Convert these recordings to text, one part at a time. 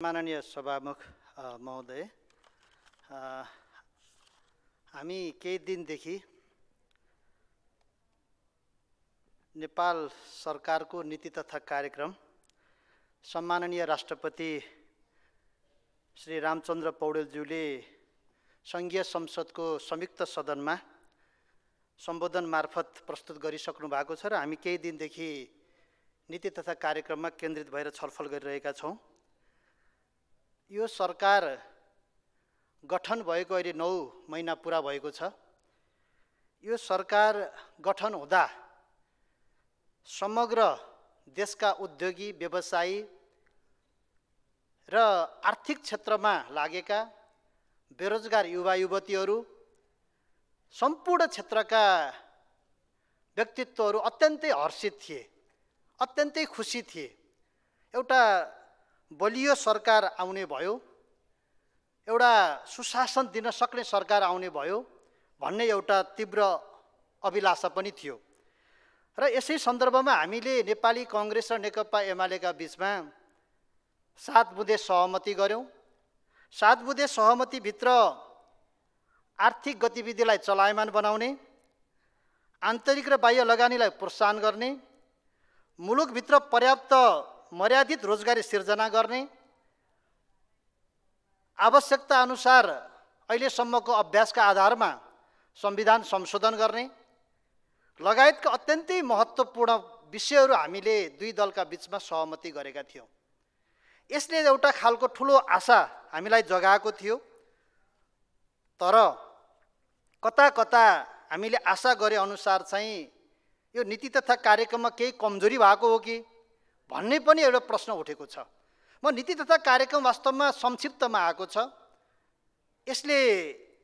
माननीय सभामुख महोदय, हामी केही दिनदेखि नेपाल सरकारको नीति तथा कार्यक्रम सम्माननीय राष्ट्रपति श्री रामचन्द्र पौडेलज्यूले संघीय संसदको संयुक्त सदनमा सम्बोधन मार्फत प्रस्तुत गरिसक्नु भएको छ र हामी केही दिनदेखि नीति तथा कार्यक्रममा केन्द्रित भएर छलफल गरिरहेका छौँ। यो सरकार गठन भएको अहिले 9 महिना पुरा भएको छ। यो सरकार गठन हुँदा समग्र देशका उद्योगी व्यवसायी र आर्थिक क्षेत्रमा लागेका बेरोजगार युवा युवतीहरू सम्पूर्ण क्षेत्रका व्यक्तित्वहरू अत्यन्तै हर्षित थिए, अत्यन्तै खुसी थिए। एउटा बलियो सरकार आउने भयो, एउटा सुशासन दिन सक्ने सरकार आउने भयो भन्ने एउटा तीव्र अभिलाषा पनि थियो। र यसै सन्दर्भमा हामीले नेपाली कांग्रेस र नेकपा एमालेका बीचमा 7 बुँदे सहमति गर्यौं। 7 बुँदे सहमतिभित्र आर्थिक गतिविधिलाई चलायमान बनाउने, आन्तरिक र बाह्य लगानीलाई प्रोत्साहन गर्ने, मुलुकभित्र पर्याप्त मर्यादित रोजगारी सिर्जना गर्ने, आवश्यकता अनुसार अहिलेसम्मको अभ्यासका आधारमा संविधान संशोधन गर्ने लगायतका अत्यन्तै महत्त्वपूर्ण विषयहरू हामीले दुई दलका बीचमा सहमति गरेका थियौँ। यसले एउटा खालको ठुलो आशा हामीलाई जगाएको थियो। तर कता कता हामीले आशा गरे अनुसार चाहिँ यो नीति तथा कार्यक्रममा केही कमजोरी भएको हो कि भन्ने पनि एउटा प्रश्न उठेको छ। नीति तथा कार्यक्रम वास्तवमा संक्षिप्तमा आएको छ। यसले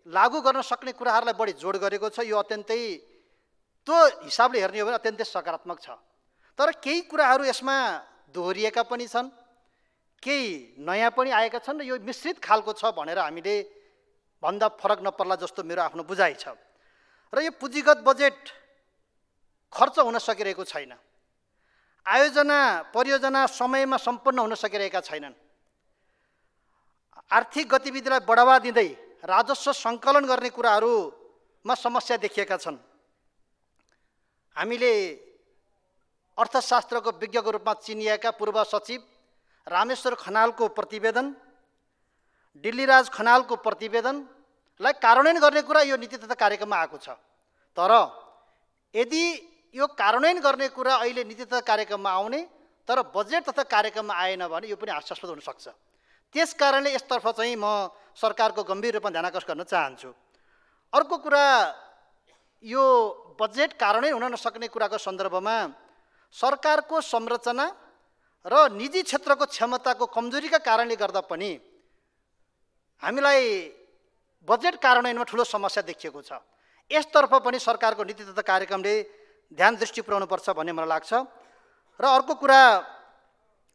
लागू गर्न सक्ने कुराहरूलाई बढी जोड गरेको छ। यो अत्यन्तै त्यो हिसाबले हेर्ने हो भने अत्यन्तै सकारात्मक छ। तर केही कुराहरू यसमा दोहोरिएका पनि छन्, केही नयाँ पनि आएका छन् र यो मिश्रित खालको छ भनेर हामीले भन्दा फरक नपर्ला जस्तो मेरो आफ्नो बुझाइ छ। र यो पुँजीगत बजेट खर्च हुन सकिरहेको छैन, आयोजना परियोजना समयमा सम्पन्न हुन सकिरहेका छैनन्, आर्थिक गतिविधिलाई बढावा दिँदै राजस्व सङ्कलन गर्ने कुराहरूमा समस्या देखिएका छन्। हामीले अर्थशास्त्रको विज्ञको रूपमा चिनिएका पूर्व सचिव रामेश्वर खनालको प्रतिवेदन, दिल्लीराज खनालको प्रतिवेदनलाई कार्यान्वयन गर्ने कुरा यो नीति तथा कार्यक्रममा आएको छ। तर यदि यो कार्यान्वयन गर्ने कुरा अहिले नीति तथा कार्यक्रममा आउने तर बजेट तथा कार्यक्रममा आएन भने यो पनि हास्यास्पद हुन सक्छ। त्यसकारणले यसतर्फ चाहिँ म सरकारको गम्भीर रूपमा ध्यान आकर्षण गर्न चाहन्छु। अर्को कुरा, यो बजेट कार्यान्वयन हुन नसक्ने कुराको सन्दर्भमा सरकारको संरचना र निजी क्षेत्रको क्षमताको कमजोरीका कारणले गर्दा पनि हामीलाई बजेट कार्यान्वयनमा ठुलो समस्या देखिएको छ। यसतर्फ पनि सरकारको नीति तथा कार्यक्रमले ध्यान दृष्टि पुर्याउनुपर्छ भन्ने मलाई लाग्छ। र अर्को कुरा,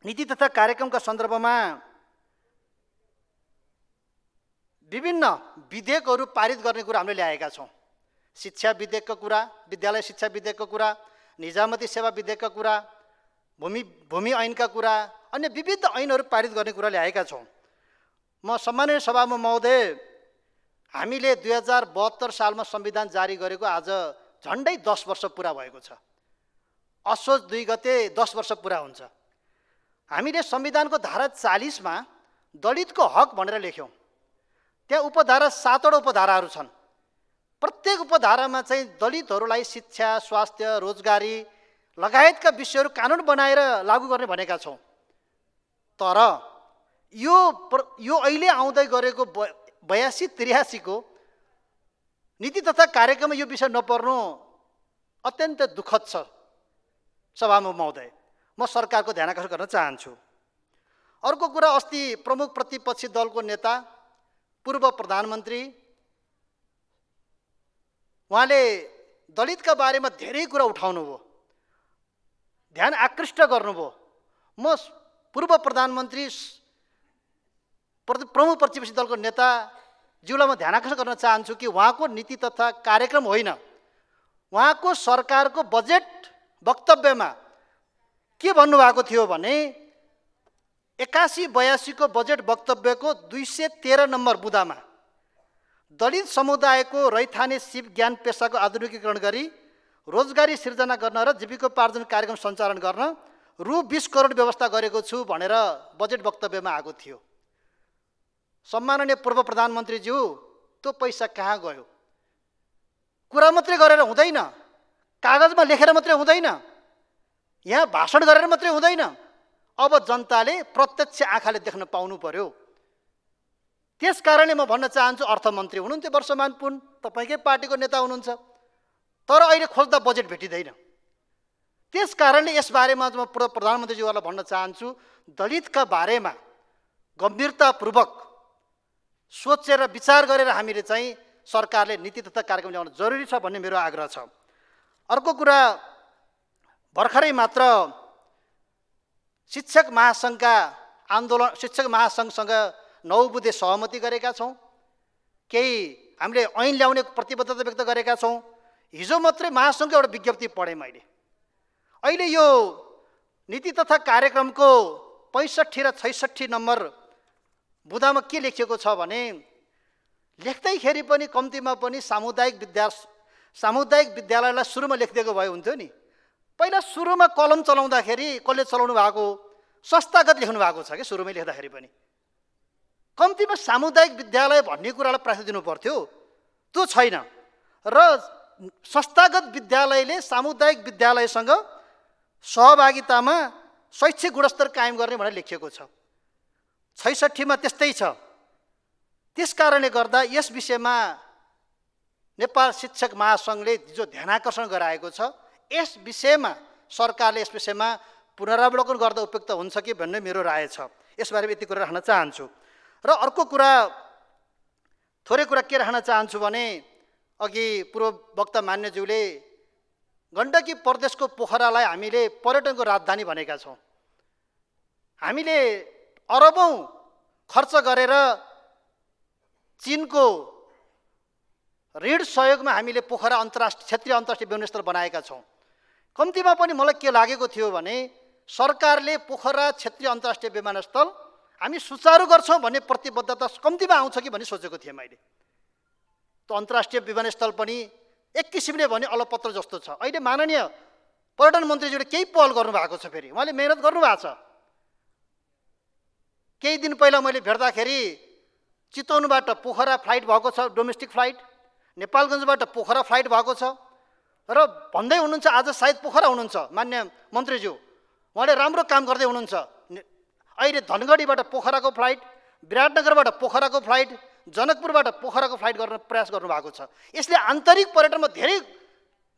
नीति तथा कार्यक्रमका सन्दर्भमा विभिन्न विधेयकहरू पारित गर्ने कुरा हामीले ल्याएका छौँ। शिक्षा विधेयकको कुरा, विद्यालय शिक्षा विधेयकको कुरा, निजामती सेवा विधेयकका कुरा, भूमि ऐनका कुरा, अन्य विविध ऐनहरू पारित गर्ने कुरा ल्याएका छौँ। म सम्माननीय सभामुख महोदय, हामीले 2072 सालमा संविधान जारी गरेको आज झन्डै 10 वर्ष पुरा भएको छ। असोज 2 गते 10 वर्ष पुरा हुन्छ। हामीले संविधानको धारा 40 मा दलितको हक भनेर लेख्यौँ। त्यहाँ उपधारा 7 वटा उपधाराहरू छन्। प्रत्येक उपधारामा चाहिँ दलितहरूलाई शिक्षा, स्वास्थ्य, रोजगारी लगायतका विषयहरू कानुन बनाएर लागू गर्ने भनेका छौँ। तर यो अहिले आउँदै गरेको 82-83 को नीति तथा कार्यक्रममा यो विषय नपर्नु अत्यन्त दुःखद छ। सभामुख महोदय, म सरकारको ध्यान आकर्षण गर्न चाहन्छु। अर्को कुरा, अस्ति प्रमुख प्रतिपक्षी दलको नेता पूर्व प्रधानमन्त्री उहाँले दलितका बारेमा धेरै कुरा उठाउनुभयो, ध्यान आकृष्ट गर्नुभयो। म पूर्व प्रधानमन्त्री प्रमुख प्रतिपक्षी दलको नेता ज्यूलाई म ध्यान आकर्षण गर्न चाहन्छु कि उहाँको नीति तथा कार्यक्रम होइन, उहाँको सरकारको बजेट वक्तव्यमा के भन्नुभएको थियो भने 81-82 को बजेट वक्तव्यको 213 नम्बर बुदामा दलित समुदायको रैथाने सिप ज्ञान पेसाको आधुनिकीकरण गरी रोजगारी सिर्जना गर्न र जीविकोपार्जन कार्यक्रम सञ्चालन गर्न रु 20 करोड व्यवस्था गरेको छु भनेर बजेट वक्तव्यमा आएको थियो। सम्माननीय पूर्व प्रधानमन्त्रीज्यू, त्यो पैसा कहाँ गयो? कुरा मात्रै गरेर हुँदैन, कागजमा लेखेर मात्रै हुँदैन, यहाँ भाषण गरेर मात्रै हुँदैन। अब जनताले प्रत्यक्ष आँखाले देख्न पाउनु पर्यो। त्यसकारणले म भन्न चाहन्छु, अर्थमन्त्री हुनुहुन्थ्यो वर्षमान पुन, तपाईँकै पार्टीको नेता हुनुहुन्छ, तर अहिले खोज्दा बजेट भेटिँदैन। त्यसकारणले यसबारेमा म पूर्व प्रधानमन्त्रीज्यूहरूलाई भन्न चाहन्छु, दलितका बारेमा गम्भीरतापूर्वक सोचेर विचार गरेर हामीले चाहिँ सरकारले नीति तथा कार्यक्रम ल्याउन जरुरी छ भन्ने मेरो आग्रह छ। अर्को कुरा, भर्खरै मात्र शिक्षक महासङ्घका आन्दोलन, शिक्षक महासङ्घसँग 9 बुँदे सहमति गरेका छौँ। केही हामीले ऐन ल्याउने प्रतिबद्धता व्यक्त गरेका छौँ। हिजो मात्रै महासङ्घको एउटा विज्ञप्ति पढेँ मैले। अहिले यो नीति तथा कार्यक्रमको 65 र 66 नम्बर बुदामा के लेखिएको छ भने, लेख्दैखेरि पनि कम्तीमा पनि सामुदायिक विद्यालयलाई सुरुमा लेखिदिएको भए हुन्थ्यो नि। पहिला सुरुमा कलम चलाउँदाखेरि कसले चलाउनु भएको, संस्थागत लेख्नु भएको छ कि सुरुमै लेख्दाखेरि पनि। कम्तीमा सामुदायिक विद्यालय भन्ने कुरालाई प्राथमिकता दिनु पर्थ्यो, त्यो छैन। र संस्थागत विद्यालयले सामुदायिक विद्यालयसँग सहभागितामा शैक्षिक गुणस्तर कायम गर्ने भनेर लेखिएको छ। 66 मा त्यस्तै छ। त्यसकारणले गर्दा यस विषयमा नेपाल शिक्षक महासङ्घले जो ध्यानाकर्षण गराएको छ, यस विषयमा सरकारले यस विषयमा पुनरावलोकन गर्दा उपयुक्त हुन्छ कि भन्ने मेरो राय छ। यसबारे यति कुरा राख्न चाहन्छु। र अर्को कुरा, थोरै कुरा के राख्न चाहन्छु भने, अघि पूर्व वक्ता मान्यज्यूले गण्डकी प्रदेशको पोखरालाई हामीले पर्यटनको राजधानी भनेका छौँ। हामीले अरबौँ खर्च गरेर चीनको ऋण सहयोगमा हामीले पोखरा क्षेत्रीय अन्तर्राष्ट्रिय विमानस्थल बनाएका छौँ। कम्तीमा पनि मलाई के लागेको थियो भने, सरकारले पोखरा क्षेत्रीय अन्तर्राष्ट्रिय विमानस्थल हामी सुचारू गर्छौँ भन्ने प्रतिबद्धता कम्तीमा आउँछ कि भन्ने सोचेको थिएँ मैले। त्यो अन्तर्राष्ट्रिय विमानस्थल पनि एक किसिमले भने अलपत्र जस्तो छ। अहिले माननीय पर्यटन मन्त्रीज्यूले केही पहल गर्नुभएको छ, फेरि उहाँले मेहनत गर्नुभएको छ। केही दिन पहिला मैले भेट्दाखेरि चितवनबाट पोखरा फ्लाइट भएको छ, डोमेस्टिक फ्लाइट, नेपालगञ्जबाट पोखरा फ्लाइट भएको छ। र भन्दै हुनुहुन्छ, आज सायद पोखरा हुनुहुन्छ मान्य मन्त्रीज्यू, उहाँले राम्रो काम गर्दै हुनुहुन्छ। अहिले धनगढीबाट पोखराको फ्लाइट, विराटनगरबाट पोखराको फ्लाइट, जनकपुरबाट पोखराको फ्लाइट गर्न प्रयास गर्नुभएको छ। यसले आन्तरिक पर्यटनमा धेरै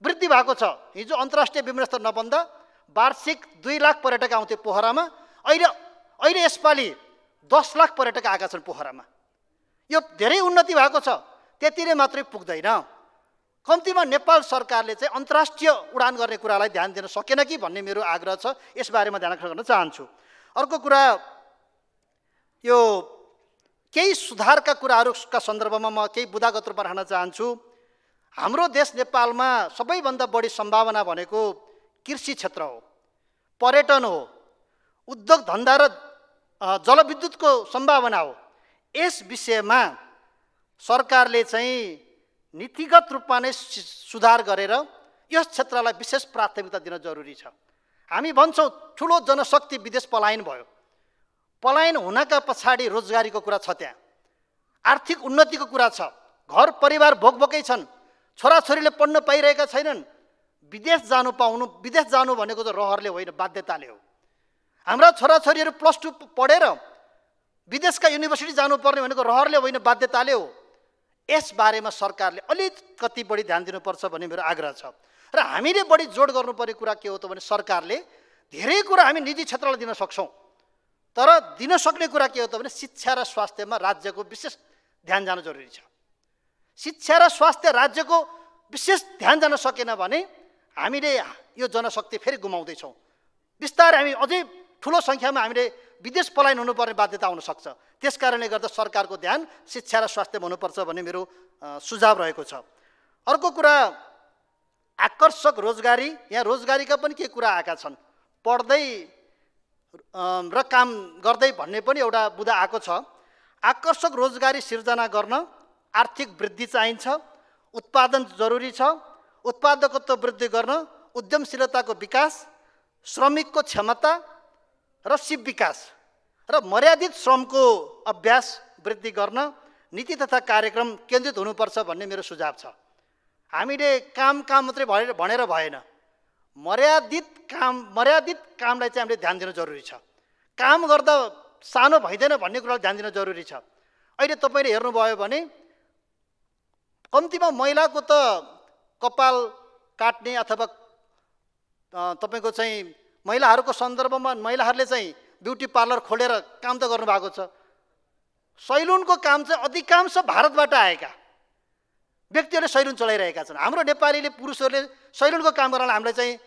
वृद्धि भएको छ। हिजो अन्तर्राष्ट्रिय विमानस्थल नबन्दा वार्षिक 2 लाख पर्यटक आउँथे पोखरामा, अहिले यसपालि 10 लाख पर्यटक आएका छन् पोखरामा। यो धेरै उन्नति भएको छ। त्यतिले मात्रै पुग्दैन, कम्तीमा नेपाल सरकारले चाहिँ अन्तर्राष्ट्रिय उडान गर्ने कुरालाई ध्यान दिन सकेन कि भन्ने मेरो आग्रह छ। यसबारेमा ध्यान गर्न चाहन्छु। अर्को कुरा, यो केही सुधारका कुराहरूका सन्दर्भमा म केही बुदागत रूपमा राख्न चाहन्छु। हाम्रो देश नेपालमा सबैभन्दा बढी सम्भावना भनेको कृषि क्षेत्र हो, पर्यटन हो, उद्योग धन्दा र जलविद्युतको सम्भावना हो। यस विषयमा सरकारले चाहिँ नीतिगत रूपमा नै सुधार गरेर यस क्षेत्रलाई विशेष प्राथमिकता दिन जरुरी छ। हामी भन्छौँ ठुलो जनशक्ति विदेश पलायन भयो। पलायन हुनका पछाडि रोजगारीको कुरा छ, त्यहाँ आर्थिक उन्नतिको कुरा छ, घर परिवार भोकभोकै छन्, छोराछोरीले पढ्न पाइरहेका छैनन्। विदेश जानु भनेको त रहरले होइन, बाध्यताले हो। हाम्रा छोराछोरीहरू +2 पढेर विदेशका युनिभर्सिटी जानुपर्ने भनेको रहरले होइन, बाध्यताले हो। यसबारेमा सरकारले अलिकति बढी ध्यान दिनुपर्छ भन्ने मेरो आग्रह छ। र हामीले बढी जोड गर्नुपर्ने कुरा के हो त भने, सरकारले धेरै कुरा हामी निजी क्षेत्रलाई दिन सक्छौँ, तर दिन सक्ने कुरा के हो त भने शिक्षा र स्वास्थ्यमा राज्यको विशेष ध्यान जान जरुरी छ। शिक्षा र स्वास्थ्य राज्यको विशेष ध्यान जान सकेन भने हामीले यो जनशक्ति फेरि गुमाउँदैछौँ। बिस्तारै हामी अझै ठुलो सङ्ख्यामा हामीले विदेश पलायन हुनुपर्ने बाध्यता आउन सक्छ। त्यसकारणले गर्दा सरकारको ध्यान शिक्षा र स्वास्थ्यमा हुनुपर्छ भन्ने मेरो सुझाव रहेको छ। अर्को कुरा, आकर्षक रोजगारी। यहाँ रोजगारीका पनि केही कुरा आएका छन्। पढ्दै र काम गर्दै भन्ने पनि एउटा बुँदा आएको छ। आकर्षक रोजगारी सिर्जना गर्न आर्थिक वृद्धि चाहिन्छ, उत्पादन जरुरी छ, उत्पादकत्व वृद्धि गर्न उद्यमशीलताको विकास, श्रमिकको क्षमता र सिप विकास र मर्यादित श्रमको अभ्यास वृद्धि गर्न नीति तथा कार्यक्रम केन्द्रित हुनुपर्छ भन्ने मेरो सुझाव छ। हामीले काम मात्रै भनेर भएन, मर्यादित कामलाई चाहिँ हामीले ध्यान दिन जरुरी छ। काम गर्दा सानो भइँदैन भन्ने कुरालाई ध्यान दिन जरुरी छ। अहिले तपाईँले हेर्नुभयो भने कम्तीमा महिलाको त कपाल काट्ने अथवा तपाईँको चाहिँ महिलाहरूको सन्दर्भमा महिलाहरूले चाहिँ ब्युटी पार्लर खोलेर काम त गर्नुभएको छ। सैलुनको काम चाहिँ अधिकांश भारतबाट आएका व्यक्तिहरूले सैलुन चलाइरहेका छन्। हाम्रो नेपालीले पुरुषहरूले सैलुनको काम गर्नलाई हामीलाई चाहिँ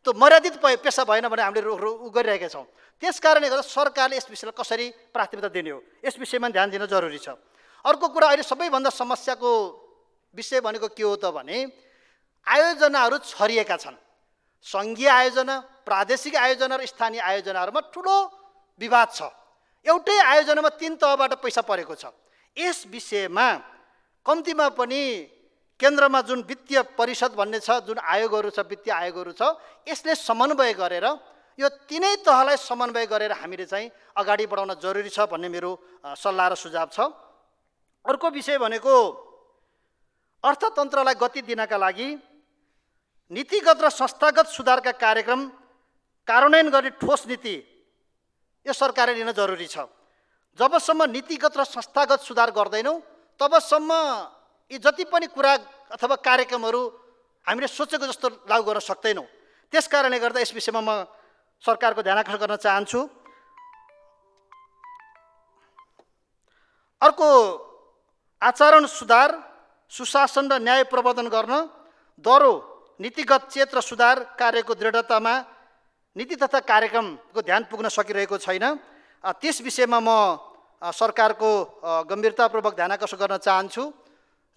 त्यो मर्यादित पेसा भएन भने हामीले गरिरहेका छौँ। त्यस कारणले गर्दा सरकारले यस विषयलाई कसरी प्राथमिकता दिने हो, यस विषयमा ध्यान दिन जरुरी छ। अर्को कुरा, अहिले सबैभन्दा समस्याको विषय भनेको के हो त भने आयोजनाहरू छरिएका छन्। सङ्घीय आयोजना, प्रादेशिक आयोजना र स्थानीय आयोजनाहरूमा ठुलो विवाद छ। एउटै आयोजनामा 3 तहबाट पैसा परेको छ। यस विषयमा कम्तीमा पनि केन्द्रमा जुन वित्तीय परिषद भन्ने छ, जुन आयोगहरू छ, वित्तीय आयोगहरू छ, यसले समन्वय गरेर यो 3 तहलाई समन्वय गरेर हामीले चाहिँ अगाडि बढाउन जरुरी छ भन्ने मेरो सल्लाह र सुझाव छ। अर्को विषय भनेको अर्थतन्त्रलाई गति दिनका लागि नीतिगत र संस्थागत सुधारका कार्यक्रम कार्यान्वयन गर्ने ठोस नीति यो सरकारले लिन जरुरी छ। जबसम्म नीतिगत र संस्थागत सुधार गर्दैनौँ तबसम्म यी जति पनि कुरा अथवा कार्यक्रमहरू हामीले सोचेको जस्तो लागू गर्न सक्दैनौँ। त्यस कारणले गर्दा यस विषयमा म सरकारको ध्यान आकर्षण गर्न चाहन्छु। अर्को, आचरण सुधार, सुशासन र न्याय प्रवर्धन गर्न दह्रो नीतिगत चेत र सुधार कार्यको दृढतामा नीति तथा कार्यक्रमको ध्यान पुग्न सकिरहेको छैन। त्यस विषयमा म सरकारको गम्भीरतापूर्वक ध्यान आकर्षण गर्न चाहन्छु।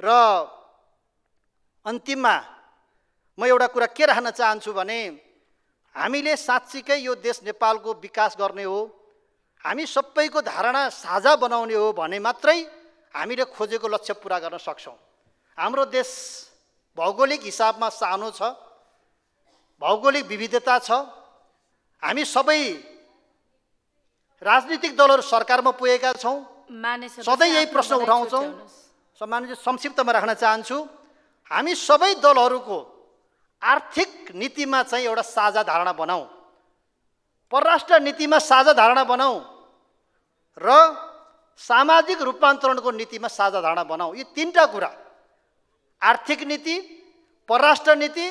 र अन्तिममा म एउटा कुरा के राख्न चाहन्छु भने हामीले साँच्चीकै यो देश नेपालको विकास गर्ने हो, हामी सबैको धारणा साझा बनाउने हो भने मात्रै हामीले खोजेको लक्ष्य पुरा गर्न सक्छौँ। हाम्रो देश भौगोलिक हिसाबमा सानो छ, भौगोलिक विविधता छ। हामी सबै राजनीतिक दलहरू सरकारमा पुगेका छौँ, सधैँ यही प्रश्न उठाउँछौँ। सम्मानित, संक्षिप्तमा राख्न चाहन्छु, हामी सबै दलहरूको आर्थिक नीतिमा चाहिँ एउटा साझा धारणा बनाऊ, परराष्ट्र नीतिमा साझा धारणा बनाऊ र सामाजिक रूपान्तरणको नीतिमा साझा धारणा बनाऊ। यी 3टा कुरा, आर्थिक नीति, परराष्ट्र नीति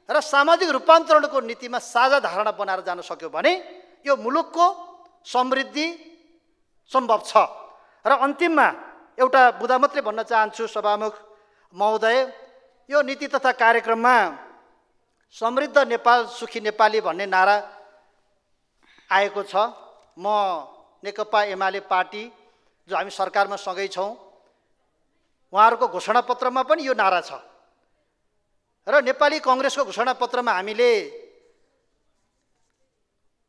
र सामाजिक रूपान्तरणको नीतिमा साझा धारणा बनाएर जान सक्यो भने यो मुलुकको समृद्धि सम्भव छ। र अन्तिममा एउटा बुँदा मात्रै भन्न चाहन्छु सभामुख महोदय, यो नीति तथा कार्यक्रममा समृद्ध नेपाल सुखी नेपाली भन्ने नारा आएको छ। म नेकपा एमाले पार्टी जो हामी सरकारमा सँगै छौँ, उहाँहरूको घोषणापत्रमा पनि यो नारा छ र नेपाली कङ्ग्रेसको घोषणापत्रमा हामीले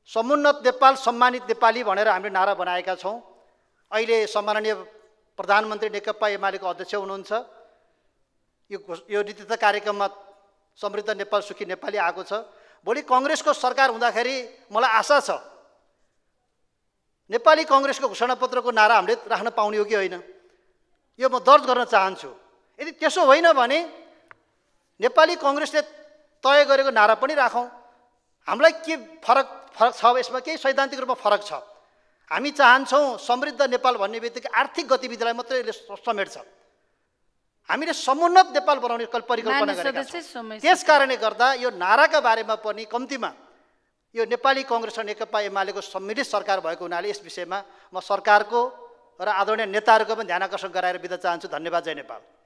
समुन्नत नेपाल सम्मानित नेपाली भनेर हामीले नारा बनाएका छौँ। अहिले सम्माननीय प्रधानमन्त्री नेकपा एमालेको अध्यक्ष हुनुहुन्छ। यो नीति तथा कार्यक्रममा समृद्ध नेपाल सुखी नेपाली आएको छ। भोलि कङ्ग्रेसको सरकार हुँदाखेरि मलाई आशा छ नेपाली कङ्ग्रेसको घोषणापत्रको नारा हामीले राख्न पाउने हो कि होइन, यो म दर्ज गर्न चाहन्छु। यदि त्यसो होइन भने नेपाली कङ्ग्रेसले तय गरेको नारा पनि राखौँ। हामीलाई के फरक छ, यसमा केही सैद्धान्तिक रूपमा फरक छ। हामी चाहन्छौँ समृद्ध नेपाल भन्ने बित्तिकै आर्थिक गतिविधिलाई मात्रै समेट्छ। हामीले समुन्नत नेपाल बनाउने परिकल्पना गरेका छौँ। त्यस कारणले गर्दा यो नाराका बारेमा पनि कम्तीमा यो नेपाली कङ्ग्रेस र नेकपा एमालेको सम्मिलित सरकार भएको हुनाले यस विषयमा म सरकारको र आदरणीय नेताहरूको पनि ध्यान आकर्षण गराएर बिदा चाहन्छु। धन्यवाद। जय नेपाल।